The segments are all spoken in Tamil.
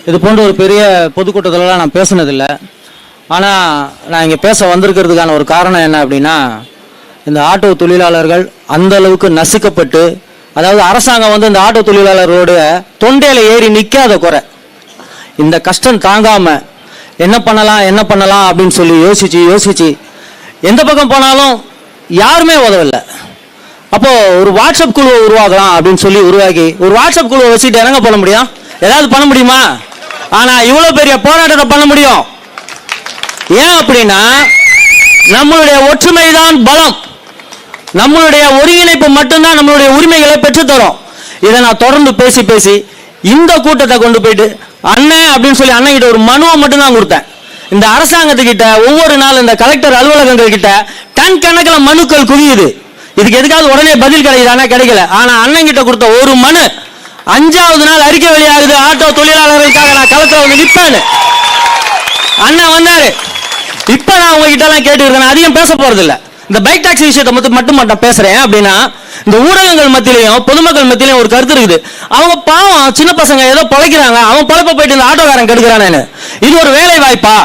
இது போன்ற ஒரு பெரிய பொதுக்கூட்டத்திலலாம் நான் பேசினதில்லை. ஆனால் நான் இங்கே பேச வந்திருக்கிறதுக்கான ஒரு காரணம் என்ன அப்படின்னா, இந்த ஆட்டோ தொழிலாளர்கள் அந்த அளவுக்கு நசுக்கப்பட்டு, அதாவது அரசாங்கம் வந்து இந்த ஆட்டோ தொழிலாளர்களோட தொண்டையில் ஏறி நிற்காத குறை, இந்த கஷ்டம் தாங்காமல் என்ன பண்ணலாம் அப்படின்னு சொல்லி யோசிச்சு எந்த பக்கம் போனாலும் யாருமே உதவலை. அப்போது ஒரு வாட்ஸ்அப் குழுவை உருவாக்கலாம் அப்படின்னு சொல்லி உருவாக்கி ஒரு வாட்ஸ்அப் குழுவை வச்சுட்டு என்னங்க பண்ண முடியும்? ஏதாவது பண்ண முடியுமா? ஆனால் இவ்வளோ பெரிய போராட்டத்தை பண்ண முடியும். ஏன் அப்படின்னா, நம்மளுடைய ஒற்றுமை தான் பலம், நம்மளுடைய ஒருங்கிணைப்பு மட்டும்தான் நம்மளுடைய உரிமைகளை பெற்றுத்தரும். இதை நான் தொடர்ந்து பேசி இந்த கூட்டத்தை கொண்டு போயிட்டு அண்ணன் அப்படின்னு சொல்லி அண்ணன் கிட்ட ஒரு மனுவை மட்டும்தான் கொடுத்தேன். இந்த அரசாங்கத்துக்கிட்ட ஒவ்வொரு நாள் இந்த கலெக்டர் அலுவலகங்கள் கிட்ட டன் கணக்கில் மனுக்கள் குவியுது. இதுக்கு எதுக்காவது உடனே பதில் கிடைக்குதானா? கிடைக்கல. ஆனா அண்ணன் கிட்ட கொடுத்த ஒரு மனு 5வது நாள் அறிக்கை வெளியாகுது, ஆட்டோ தொழிலாளர்களுக்காக நான் களத்துல வந்து நிற்பேன்னு. அண்ணன் வந்தாரு. இப்ப நான் உங்ககிட்ட எல்லாம் கேட்டுக்கிறேன், அதிகம் பேச போறது இல்ல. இந்த பைக் டாக்ஸி விஷயத்தை மட்டும் பேசுறேன். அப்படின்னா இந்த ஊடகங்கள் மத்தியிலையும் பொதுமக்கள் மத்தியிலையும் ஒரு கருத்து இருக்குது. அவங்க பாவம் சின்ன பசங்க ஏதோ பொழைக்கிறாங்க, அவன் பொழைப்ப போயிட்டு இந்த ஆட்டோக்காரன் கெடுக்கிறானு. இது ஒரு வேலை வாய்ப்பா?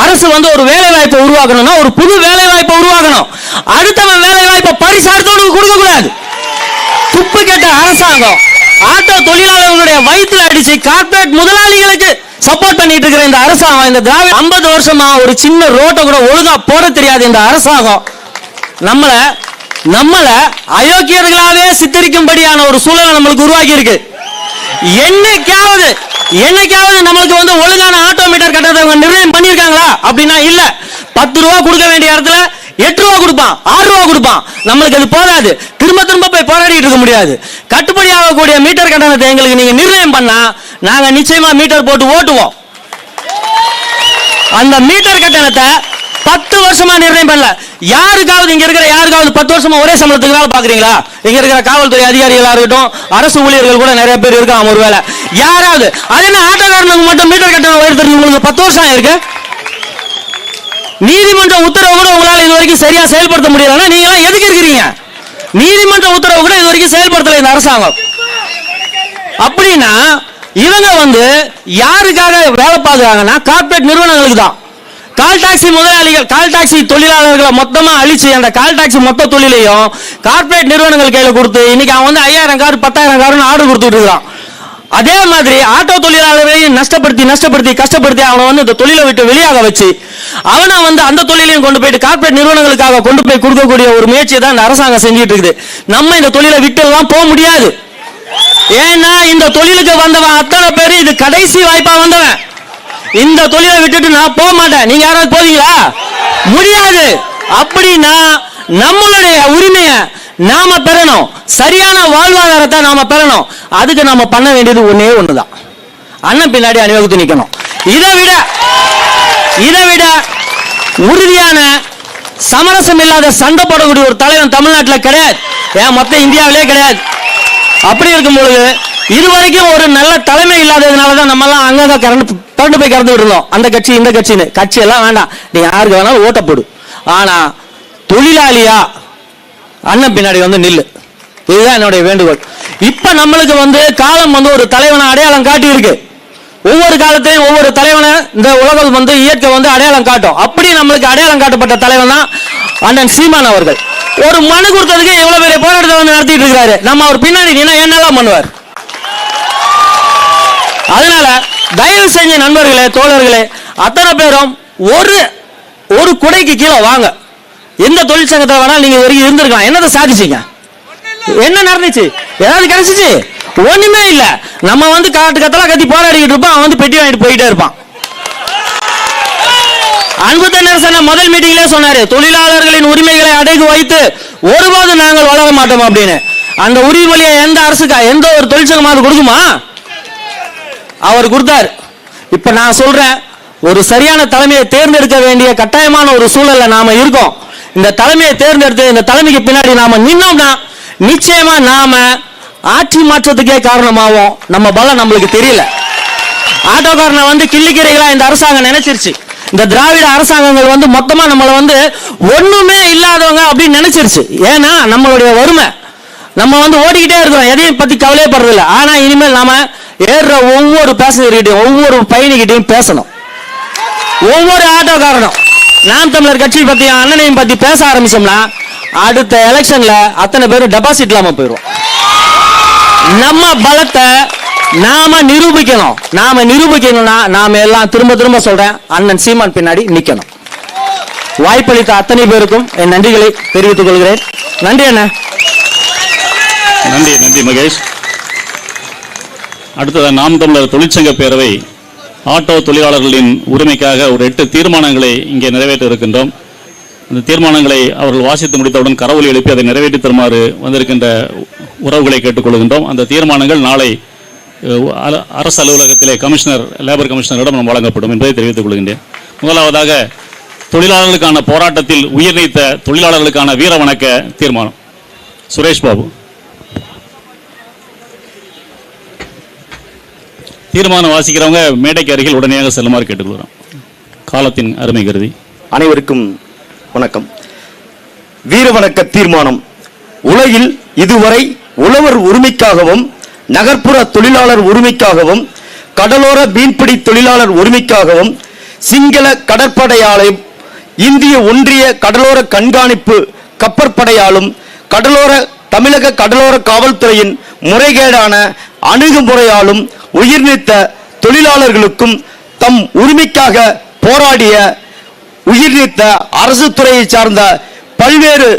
அரசு வந்து ஒரு வேலை வாய்ப்பை உருவாக்கணும்னா ஒரு புது வேலை வாய்ப்பை உருவாக்கணும். அடுத்தவன் வேலை வாய்ப்பை பரிசு அடுத்தவனுக்கு கொடுக்க கூடாது. துப்பு கேட்ட அரசாங்கம் ஆட்டோ தொழிலாளர்களுடைய வயிற்றுல அடிச்சு கார்பரேட் முதலாளிகளுக்கு சப்போர்ட் பண்ணிட்டு இருக்கிற இந்த அரசாங்கம், இந்த திராவிட 50 வருஷமா ஒரு சின்ன ரோட்டை கூட ஒழுங்கா போட தெரியாது இந்த அரசாங்கம் நம்மள அயோக்கியர்களாவே சித்தரிக்கும்படியான ஒரு சூழலை நம்மளுக்கு உருவாக்கி இருக்கு. என்னைக்காவது நம்மளுக்கு வந்து ஒழுங்கான ஆட்டோமீட்டர் கட்டணத்தை நிர்ணயம் பண்ணியிருக்காங்களா அப்படின்னா இல்ல. 10 ரூபா கொடுக்க வேண்டிய இடத்துல 8 ரூபா கொடுப்பான், 6 ரூபா கொடுப்பான். நம்மளுக்கு அது போதாது, திரும்ப போய் போராடிட்டு இருக்க முடியாது. கட்டுப்படி ஆகக்கூடிய மீட்டர் கட்டணத்தை எங்களுக்கு நீங்க நிர்ணயம் பண்ணா நாங்க நிச்சயமா மீட்டர் போட்டு ஓட்டுவோம். அந்த மீட்டர் கட்டணத்தை 10 வருஷமா நிர்ணயம் பண்ணல. யாருக்காவது இங்க இருக்கிற 10 வருஷமா ஒரே சம்பளத்துக்கு வேலை பாக்குறீங்களா? இங்க இருக்கிற காவல்துறை அதிகாரிகளா இருக்கட்டும், அரசு ஊழியர்கள் கூட நிறைய பேர் இருக்காங்க. ஒருவேளை யாராவது அது என்ன ஆட்டோக்காரனுக்கு மட்டும் மீட்டர் கட்டணம் உயர்த்துறது உங்களுக்கு 10 வருஷம் இருக்கு? நீதிமன்ற உத்தரவு கூட உங்களால இது வரைக்கும் சரியா செயல்படுத்த முடியலன்னா நீங்க எல்லாம் எதுக்கு இருக்கிறீங்க? நீதிமன்ற உத்தரவு கூட இது வரைக்கும் செயல்படுத்தல இந்த அரசாங்கம். அப்படின்னா இவங்க வந்து யாருக்காக வேலை பார்க்கறாங்கன்னா கார்பரேட் நிறுவனங்களுக்கு தான். கால் டாக்ஸி முதலாளிகள், கால் டாக்ஸி தொழிலாளர்களை மொத்தமா அழிச்சு அந்த கால் டாக்ஸி மொத்த தொழிலையும் கார்பரேட் நிறுவனங்கள் கையில கொடுத்து இன்னைக்கு அவன் வந்து 5000 கார் 10,000 கார்னு ஆர்டர் கொடுத்துட்டு இருக்கான். அதே மாதிரி ஆட்டோ தொழிலாளர்களையும் நஷ்டப்படுத்தி கஷ்டப்படுத்தி அவனை வந்து இந்த தொழிலை விட்டு வெளியாக வச்சு அவனை வந்து அந்த தொழிலையும் கொண்டு போயிட்டு கார்பரேட் நிறுவனங்களுக்காக கொண்டு போய் கொடுக்கக்கூடிய ஒரு முயற்சியை தான் இந்த அரசாங்கம் செஞ்சுட்டு இருக்குது. நம்ம இந்த தொழிலை விட்டு எல்லாம் போக முடியாது. ஏன்னா இந்த தொழிலுக்கு வந்தவன் அத்தனை பேரு இது கடைசி வாய்ப்பா வந்தவன். இந்த தொழிலை விட்டுட்டு நான் போக மாட்டேன். நீங்க யாராவது போவீங்களா? முடியாது. அப்படின்னா நம்மளுடைய உரிமையை நாம பெறணும், சரியான வாழ்வாதாரத்தை நாம பெறணும். அதுக்கு நாம பண்ண வேண்டியது ஒன்னே ஒண்ணுதான், அண்ணன் பின்னாடி அணிவகுத்து நிக்கணும். இதை விட உறுதியான சமரசம் இல்லாத சண்டை போடக்கூடிய ஒரு தலைவன் தமிழ்நாட்டில் கிடையாது, ஏன் மொத்த இந்தியாவிலே கிடையாது. அப்படி இருக்கும் பொழுது இதுவரைக்கும் ஒரு நல்ல தலைமை இல்லாததுனாலதான் நம்ம எல்லாம் அங்கங்க கரண்டு போய் கறந்து விடுறோம். அந்த கட்சி இந்த கட்சின்னு கட்சி எல்லாம் வேண்டாம், நீ யாருக்கு வேணாலும் ஓட்ட போடு. ஆனா தொழிலாளியா அண்ணன் பின்னாடி வந்து நில்லு, இதுதான் என்னுடைய வேண்டுகோள். இப்ப நம்மளுக்கு வந்து காலம் வந்து ஒரு தலைவனை அடையாளம் காட்டி இருக்கு. ஒவ்வொரு காலத்திலையும் ஒவ்வொரு தலைவனை இந்த உலகம் வந்து இயற்கை வந்து அடையாளம் காட்டும். அப்படி நம்மளுக்கு அடையாளம் காட்டப்பட்ட தலைவன் தான் அண்ணன் சீமான் அவர்கள். ஒரு மனு கொடுத்ததுக்கு எவ்வளவு பெரிய போராட்டத்தை வந்து நடத்திட்டு இருக்காரு. நம்ம அவர் பின்னாடி நின்னா என்னெல்லாம் பண்ணுவார்? அதனால தயவு செஞ்ச நண்பர்களே, தோழர்களே, அத்தனை பேரும் ஒரு குடைக்கு கீழே வாங்க. எந்த தொழிற்சங்கத்தை வேணாலும் நீங்க வரைக்கும் இருந்திருக்கலாம். என்னதை சாதிச்சீங்க? என்ன நடந்துச்சு? ஏதாவது கிடைச்சிச்சு? ஒண்ணுமே இல்ல. நம்ம வந்து கத்தலாம் கத்தி போராடிக்கிட்டு இருப்போம், அவன் வந்து பெட்டி வாங்கிட்டு போயிட்டே இருப்பான். அன்பு தென்னரசன் முதல் மீட்டிங்ல சொன்னாரு, தொழிலாளர்களின் உரிமைகளை அடகு வைத்து ஒருபோது நாங்கள் வளர மாட்டோம் அப்படின்னு. அந்த உரிமையை எந்த அரசுக்கா எந்த ஒரு தொழிற்சங்கமாவது கொடுக்குமா? அவர் கொடுத்தார். இப்ப நான் சொல்றேன், ஒரு சரியான தலைமையை தேர்ந்தெடுக்க வேண்டிய கட்டாயமான ஒரு சூழல்ல நாம இருக்கோம். இந்த தலைமையை தேர்ந்தெடுத்து இந்த தலைமைக்கு பின்னாடி நாம நின்னோம்னா நிச்சயமா நாம ஆட்சி மாற்றத்துக்கே காரணமாகும். நம்ம பலம் நம்மளுக்கு தெரியல. ஆட்டோக்காரனை வந்து கிள்ளிக்கிறீங்களா இந்த அரசாங்கம் நினைச்சிருச்சு. இந்த திராவிட அரசாங்கங்கள் வந்து மொத்தமா நம்மளை வந்து ஒண்ணுமே இல்லாதவங்க அப்படின்னு நினைச்சிருச்சு. ஏன்னா நம்மளுடைய வறுமை, நம்ம வந்து ஓடிக்கிட்டே இருக்கிறோம், எதையும் பத்தி கவலையே படுறதில்லை. ஆனா இனிமேல் நாம ஏறுற ஒவ்வொரு பேசஞ்சர்கிட்டையும் ஒவ்வொரு பயணிகிட்டையும் பேசணும். ஒவ்வொரு ஆட்டோக்காரனும் நாம் தமிழர் கட்சி பத்தி அண்ணனையும் பத்தி பேச ஆரம்பிச்சோம்னா அடுத்த எலெக்ஷன்ல அத்தனை பேரும் டெபாசிட் இல்லாம போயிடும். நம்ம பலத்தை நாம நிரூபிக்கணும்னா நாம எல்லாம் திரும்ப திரும்ப சொல்றேன், அண்ணன் சீமான் பின்னாடி நிக்கணும். வாய்ப்பளித்த அத்தனை பேருக்கும் என் நன்றிகளை தெரிவித்துக் கொள்கிறேன். நன்றி அண்ணா. நன்றி மகேஷ். அடுத்தது நாம் தமிழர் தொழிற்சங்க பேரவை ஆட்டோ தொழிலாளர்களின் உரிமைக்காக ஒரு 8 தீர்மானங்களை இங்கே நிறைவேற்ற இருக்கின்றோம். அந்த தீர்மானங்களை அவர்கள் வாசித்து முடித்தவுடன் கரவொலி எழுப்பி அதை நிறைவேற்றி தருமாறு வந்திருக்கின்ற உறவுகளை கேட்டுக்கொள்கின்றோம். அந்த தீர்மானங்கள் நாளை அரசு அலுவலகத்திலே லேபர் கமிஷனரிடம் வழங்கப்படும் என்பதை தெரிவித்துக் கொள்கின்றேன். முதலாவதாக தொழிலாளர்களுக்கான போராட்டத்தில் உயிர் நீத்த தொழிலாளர்களுக்கான வீர வணக்க தீர்மானம். சுரேஷ் பாபு. தீர்மானம் வாசிக்கிறவங்க மேடைக்கு அருகில் உடனடியாக செல்லுமாறு கேட்டுக்கொள்கிறோம். காலத்தின் அருமை கருதி. அனைவருக்கும் வணக்கம். வீர வணக்க தீர்மானம். உலகில் இதுவரை உழவர் உரிமைக்காகவும் நகர்ப்புற தொழிலாளர் உரிமைக்காகவும் கடலோர மீன்பிடி தொழிலாளர் உரிமைக்காகவும் சிங்கள கடற்படையாலும் இந்திய ஒன்றிய கடலோர கண்காணிப்பு கப்பற்படையாலும் தமிழக கடலோர காவல்துறையின் முறைகேடான அணுகுமுறையாலும் உயிர் நீத்த தொழிலாளர்களுக்கும் தம் உரிமைக்காக போராடிய உயிர் நீத்த அரசு துறையை சார்ந்த பல்வேறு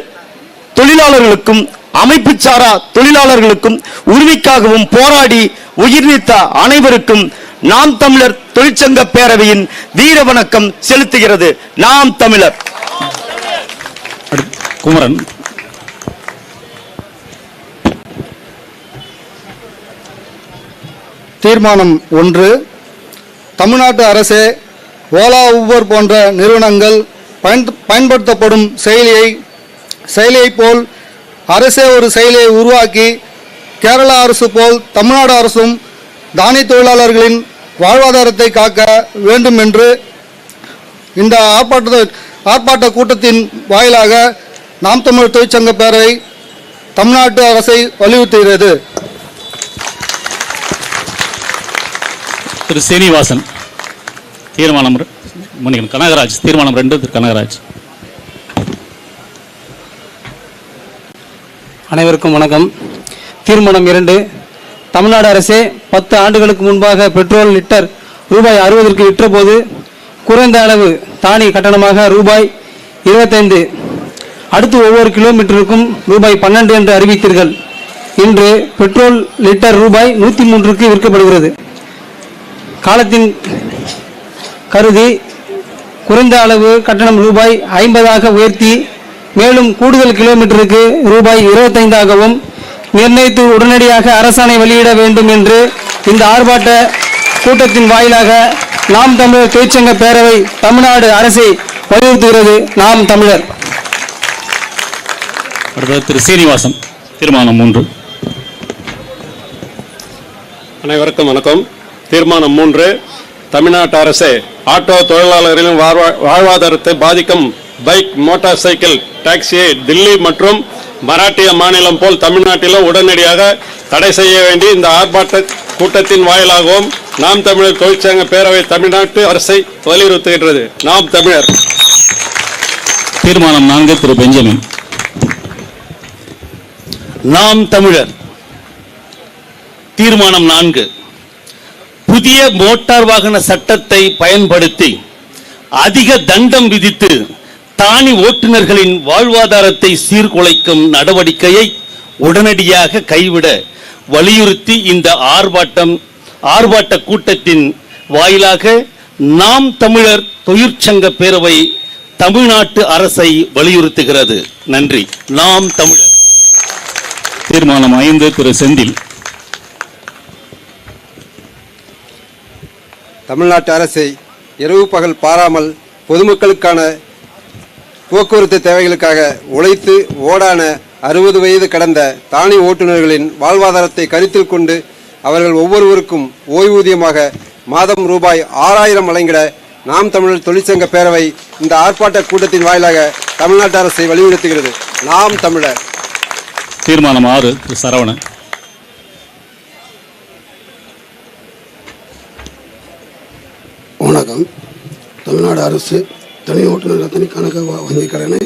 தொழிலாளர்களுக்கும் அமைப்பு சாரா தொழிலாளர்களுக்கும் உரிமைக்காகவும் போராடி உயிர் நீத்த அனைவருக்கும் நாம் தமிழர் தொழிற்சங்க பேரவையின் வீர வணக்கம் செலுத்துகிறது. நாம் தமிழர். குமரன். தீர்மானம் 1. தமிழ்நாட்டு அரசே ஓலா ஊபர் போன்ற நிறுவனங்கள் பயன்படுத்தப்படும் செயலியை போல் அரசே ஒரு செயலியை உருவாக்கி கேரளா அரசு போல் தமிழ்நாடு அரசும் தானிய தொழிலாளர்களின் வாழ்வாதாரத்தை காக்க வேண்டும் என்று இந்த ஆர்ப்பாட்ட கூட்டத்தின் வாயிலாக நாம் தமிழர் தொழிற்சங்க பேரவை தமிழ்நாட்டு அரசை வலியுறுத்துகிறது. திரு சீனிவாசன். தீர்மானம் கனகராஜ். தீர்மானம் 2 திரு கனகராஜ். அனைவருக்கும் வணக்கம். தீர்மானம் 2. தமிழ்நாடு அரசே 10 ஆண்டுகளுக்கு முன்பாக பெட்ரோல் லிட்டர் ரூபாய் 60ற்கு விற்ற போது குறைந்த அளவு தானி கட்டணமாக ரூபாய் 25, அடுத்து ஒவ்வொரு கிலோமீட்டருக்கும் ரூபாய் 12 என்று அறிவித்தீர்கள். இன்று பெட்ரோல் லிட்டர் ரூபாய் 103க்கு விற்கப்படுகிறது. காலத்தின் கருதி குறைந்த அளவு கட்டணம் ரூபாய் 50ஆக உயர்த்தி மேலும் கூடுதல் கிலோமீட்டருக்கு ரூபாய் 25ஆகவும் நிர்ணயித்து உடனடியாக அரசாணை வெளியிட வேண்டும் என்று இந்த ஆர்ப்பாட்ட கூட்டத்தின் வாயிலாக நாம் தமிழர் தொழிற்சங்க பேரவை தமிழ்நாடு அரசை வலியுறுத்துகிறது. நாம் தமிழர். திரு சீனிவாசன். தீர்மானம் 3. அனைவருக்கும் வணக்கம். தீர்மானம் 3. தமிழ்நாட்டு அரசு ஆட்டோ தொழிலாளர்களின் வாழ்வாதாரத்தை பாதிக்கும் பைக், மோட்டார் சைக்கிள், டாக்ஸியை தில்லி மற்றும் மராட்டிய மாநிலம் போல் தமிழ்நாட்டிலும் உடனடியாக தடை செய்ய வேண்டி இந்த ஆர்ப்பாட்ட கூட்டத்தின் வாயிலாகவும் நாம் தமிழர் தொழிற்சங்க பேரவை தமிழ்நாட்டு அரசை வலியுறுத்துகின்றது. நாம் தமிழர். தீர்மானம் 4 திரு பெஞ்சமின். நாம் தமிழர். தீர்மானம் 4. புதிய மோட்டார் வாகன சட்டத்தை பயன்படுத்தி அதிக தண்டம் விதித்து தானி ஓட்டுநர்களின் வாழ்வாதாரத்தை சீர்குலைக்கும் நடவடிக்கையை உடனடியாக கைவிட வலியுறுத்தி இந்த ஆர்ப்பாட்ட கூட்டத்தின் வாயிலாக நாம் தமிழர் தொழிற்சங்க பேரவை தமிழ்நாட்டு அரசை வலியுறுத்துகிறது. நன்றி. நாம் தமிழர். தீர்மானம் 5 திரு செந்தில். தமிழ்நாட்டு அரசை இரவு பகல் பாராமல் பொதுமக்களுக்கான போக்குவரத்து தேவைகளுக்காக உழைத்து ஓடான 60 வயது கடந்த தானி ஓட்டுநர்களின் வாழ்வாதாரத்தை கருத்தில் கொண்டு அவர்கள் ஒவ்வொருவருக்கும் ஓய்வூதியமாக மாதம் ரூபாய் 6000 வழங்கிட நாம் தமிழர் தொழிற்சங்க பேரவை இந்த ஆர்ப்பாட்ட கூட்டத்தின் வாயிலாக தமிழ்நாட்டு அரசை வலியுறுத்துகிறது. நாம் தமிழர். தீர்மானம் 6 திரு சரவணன். வணக்கம். தமிழ்நாடு அரசு தனி ஓட்டுநர் தனி கணக்கு வங்கி கடனை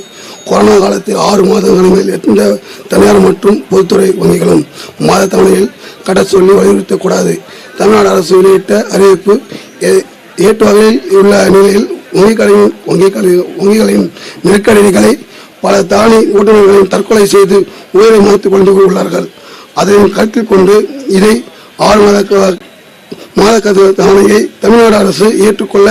கொரோனா காலத்தில் 6 மாதங்களுக்கு மேல் எந்த தனியார் மற்றும் பொதுத்துறை வங்கிகளும் மாத தவணையில் கட்ட சொல்லி வலியுறுத்தக்கூடாது. தமிழ்நாடு அரசு வெளியிட்ட அறிவிப்பு ஏற்ற வகையில் உள்ள நிலையில் வங்கிகளின் நெருக்கடிகளை பல தானி ஓட்டுநர்களின் தற்கொலை செய்து உயிரை மாற்றிக் கொண்டு உள்ளார்கள். அதை கருத்தில் கொண்டு இதை 6 மாத தவணையை தமிழ்நாடு அரசு ஏற்றுக்கொள்ள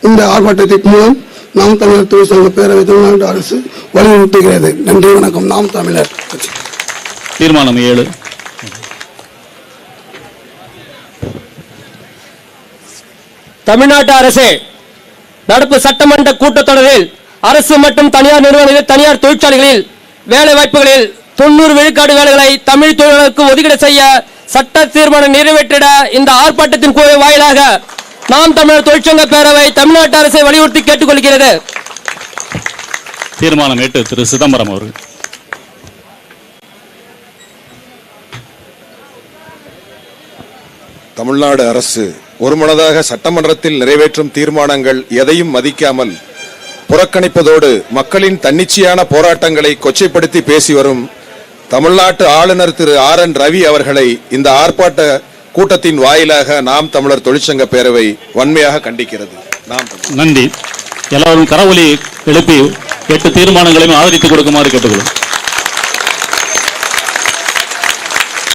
இந்த ஆர்ப்பாட்டத்தின் மூலம் நாம் தமிழர் தொழிற்சங்க பேரவை தமிழ்நாடு அரசு வலியுறுத்துகிறது. நன்றி, வணக்கம். நாம் தமிழர் கட்சி. தீர்மானம் 7. தமிழ்நாட்டு அரசே, நடப்பு சட்டமன்ற கூட்டத்தொடரில் அரசு மற்றும் தனியார் நிறுவனங்களில் தனியார் தொழிற்சாலைகளில் வேலை வாய்ப்புகளில் 90 விழுக்காடு வேலைகளை தமிழ் தொழிலாளருக்கு ஒதுக்கீடு செய்ய சட்ட தீர்மானம் நிறைவேற்றிட இந்த ஆர்ப்பாட்டத்தின் வாயிலாக நாம் தமிழர் தொழிற்சங்க பேரவை தமிழ்நாட்டு அரசை வலியுறுத்தி கேட்டுக்கொள்கிறது. தீர்மானம் 8 திரு சிதம்பரம் அவர்கள். தமிழ்நாடு அரசு ஒருமனதாக சட்டமன்றத்தில் நிறைவேற்றும் தீர்மானங்கள் எதையும் மதிக்காமல் புறக்கணிப்பதோடு மக்களின் தன்னிச்சையான போராட்டங்களை கொச்சைப்படுத்தி பேசி வரும் தமிழ்நாட்டு ஆளுநர் திரு RN ரவி அவர்களை இந்த ஆர்ப்பாட்ட கூட்டத்தின் வாயிலாக நாம் தமிழர் தொழிற்சங்க பேரவை வன்மையாக கண்டிக்கிறது. நன்றி. எல்லாரும் கரவொலி எழுப்பி 8 தீர்மானங்களையும் ஆதரித்து கொடுக்குமாறு கேட்டுக்கொள்ளும்.